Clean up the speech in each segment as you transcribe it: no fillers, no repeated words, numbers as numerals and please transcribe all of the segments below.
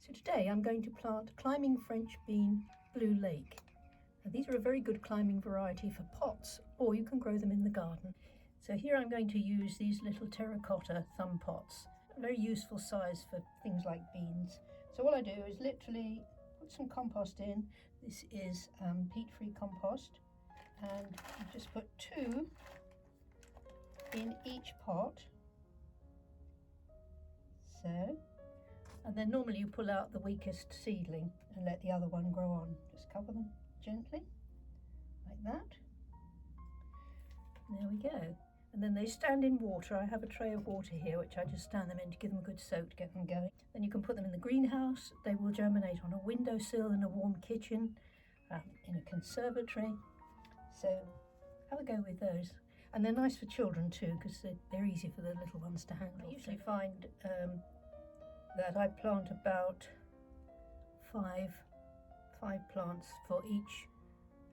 So today I'm going to plant climbing French bean Blue Lake. Now these are a very good climbing variety for pots, or you can grow them in the garden. So here I'm going to use these little terracotta thumb pots, a very useful size for things like beans. So what I do is literally put some compost in. This is peat-free compost, and I just put 2 in each pot. So, and then normally you pull out the weakest seedling and let the other one grow on. Just cover them gently, like that. There we go. And then they stand in water. I have a tray of water here, which I just stand them in to give them a good soak to get them going. Then you can put them in the greenhouse. They will germinate on a windowsill in a warm kitchen, in a conservatory. So have a go with those. And they're nice for children too, because they're easy for the little ones to handle. I usually find that I plant about five plants for each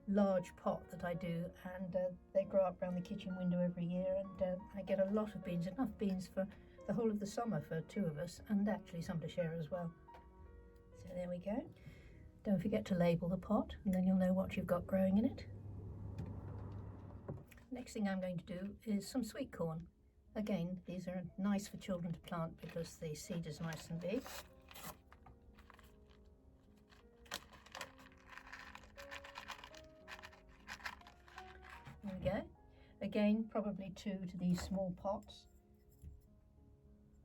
large pot that I do, and they grow up around the kitchen window every year, and I get a lot of beans, enough beans for the whole of the summer for 2 of us, and actually some to share as well. So there we go. Don't forget to label the pot, and then you'll know what you've got growing in it. Next thing I'm going to do is some sweet corn. Again, these are nice for children to plant because the seed is nice and big. There we go. Again, probably 2 to these small pots.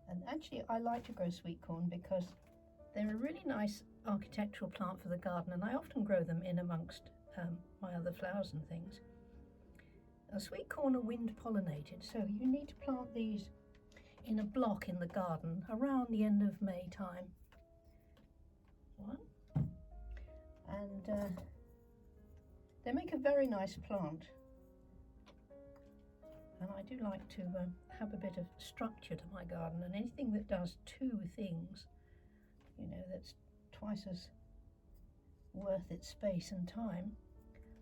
And actually I like to grow sweet corn because they're a really nice architectural plant for the garden, and I often grow them in amongst my other flowers and things. Now, sweet corn are wind pollinated, so you need to plant these in a block in the garden around the end of May time. One. And they make a very nice plant. And I do like to have a bit of structure to my garden, and anything that does 2 things, you know, that's twice as worth its space and time,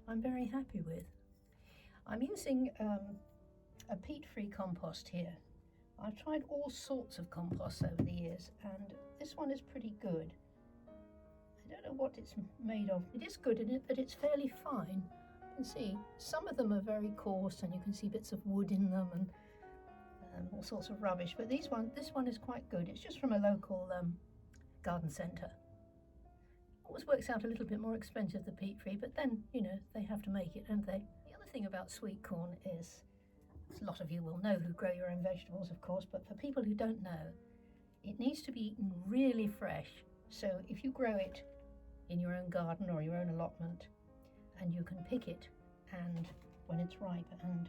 I'm very happy with. I'm using a peat-free compost here. I've tried all sorts of composts over the years, and this one is pretty good. I don't know what it's made of. It is good in it, but it's fairly fine. You can see some of them are very coarse, and you can see bits of wood in them and all sorts of rubbish. But this one is quite good. It's just from a local garden centre. Always works out a little bit more expensive than peat-free, but then, you know, they have to make it, don't they? The other thing about sweet corn is, a lot of you will know who grow your own vegetables, of course, but for people who don't know, it needs to be eaten really fresh. So if you grow it in your own garden or your own allotment, and you can pick it, and when it's ripe, and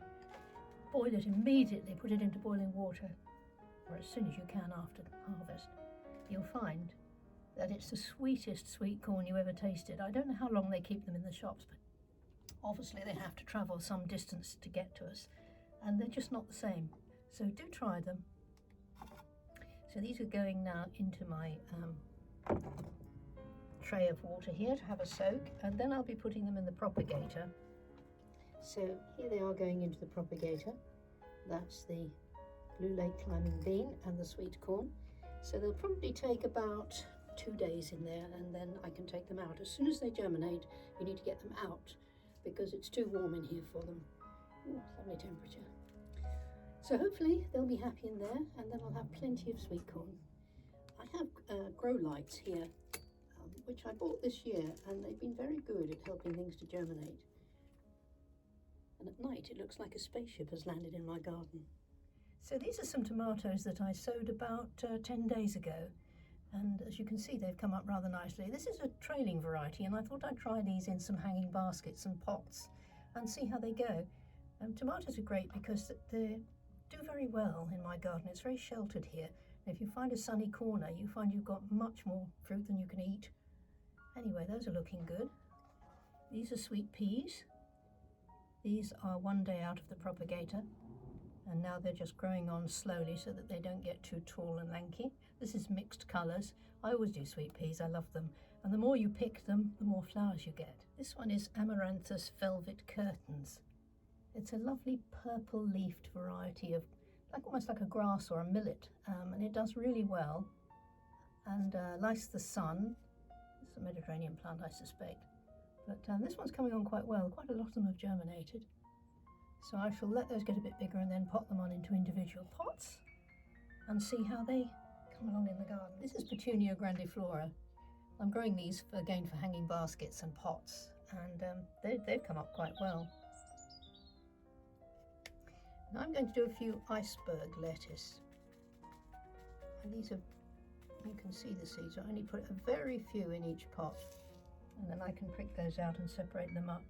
boil it immediately, put it into boiling water, or as soon as you can after harvest, you'll find that it's the sweetest sweet corn you ever tasted. I don't know how long they keep them in the shops, but obviously they have to travel some distance to get to us, and they're just not the same. So do try them. So these are going now into my tray of water here to have a soak, and then I'll be putting them in the propagator. So here they are going into the propagator. That's the Blue Lake climbing bean and the sweet corn. So they'll probably take about 2 days in there, and then I can take them out. As soon as they germinate, you need to get them out because it's too warm in here for them. Ooh, lovely temperature. So hopefully they'll be happy in there, and then I'll have plenty of sweet corn. I have grow lights here, which I bought this year, and they've been very good at helping things to germinate. And at night it looks like a spaceship has landed in my garden. So these are some tomatoes that I sowed about 10 days ago. And as you can see, they've come up rather nicely. This is a trailing variety, and I thought I'd try these in some hanging baskets and pots and see how they go. Tomatoes are great because they do very well in my garden. It's very sheltered here. And if you find a sunny corner, you find you've got much more fruit than you can eat. Anyway, those are looking good. These are sweet peas. These are 1 day out of the propagator, and now they're just growing on slowly so that they don't get too tall and lanky. This is mixed colours. I always do sweet peas, I love them. And the more you pick them, the more flowers you get. This one is Amaranthus Velvet Curtains. It's a lovely purple leafed variety of almost like a grass or a millet, and it does really well. and likes the sun. It's a Mediterranean plant, I suspect. But this one's coming on quite well. Quite a lot of them have germinated. So I shall let those get a bit bigger and then pot them on into individual pots and see how they come along in the garden. This is Petunia grandiflora. I'm growing these again for hanging baskets and pots, and they've come up quite well. Now I'm going to do a few iceberg lettuce. And these are, you can see the seeds. I only put a very few in each pot, and then I can prick those out and separate them up.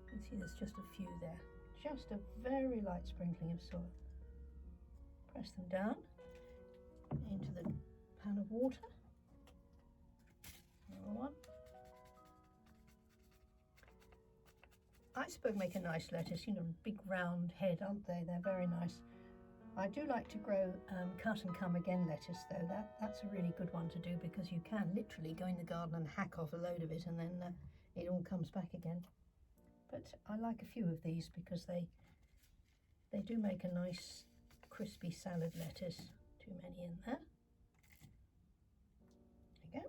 You can see there's just a few there. Just a very light sprinkling of soil. Press them down into the pan of water. Another one. Iceberg make a nice lettuce, you know, big round head, aren't they? They're very nice. I do like to grow cut and come again lettuce though. That's a really good one to do because you can literally go in the garden and hack off a load of it and then it all comes back again. But I like a few of these because they do make a nice crispy salad lettuce. Too many in there. There we go.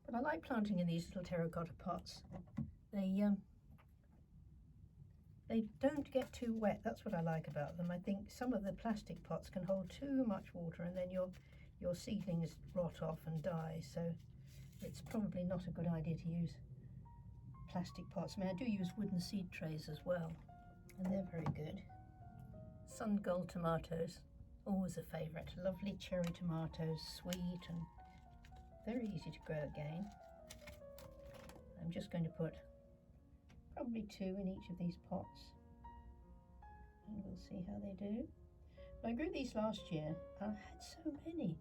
But I like planting in these little terracotta pots. They don't get too wet. That's what I like about them. I think some of the plastic pots can hold too much water and then your seedlings rot off and die. So it's probably not a good idea to use plastic pots. I mean, I do use wooden seed trays as well, and they're very good. Sun gold tomatoes, always a favourite. Lovely cherry tomatoes, sweet and very easy to grow again. I'm just going to put probably 2 in each of these pots, and we'll see how they do. I grew these last year and I had so many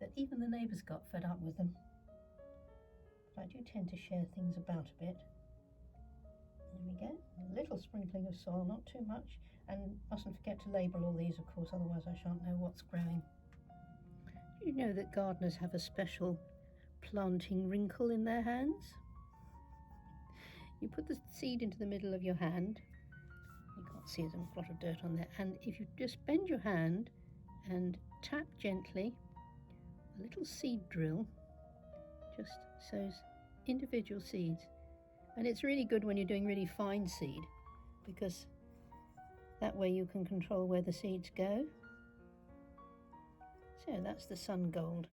that even the neighbours got fed up with them. But I do tend to share things about a bit. There we go, a little sprinkling of soil, not too much, and mustn't forget to label all these, of course, otherwise I shan't know what's growing. Do you know that gardeners have a special planting wrinkle in their hands? You put the seed into the middle of your hand. You can't see there's a lot of dirt on there, and if you just bend your hand and tap gently, a little seed drill just sows individual seeds. And it's really good when you're doing really fine seed, because that way you can control where the seeds go. So that's the sun gold.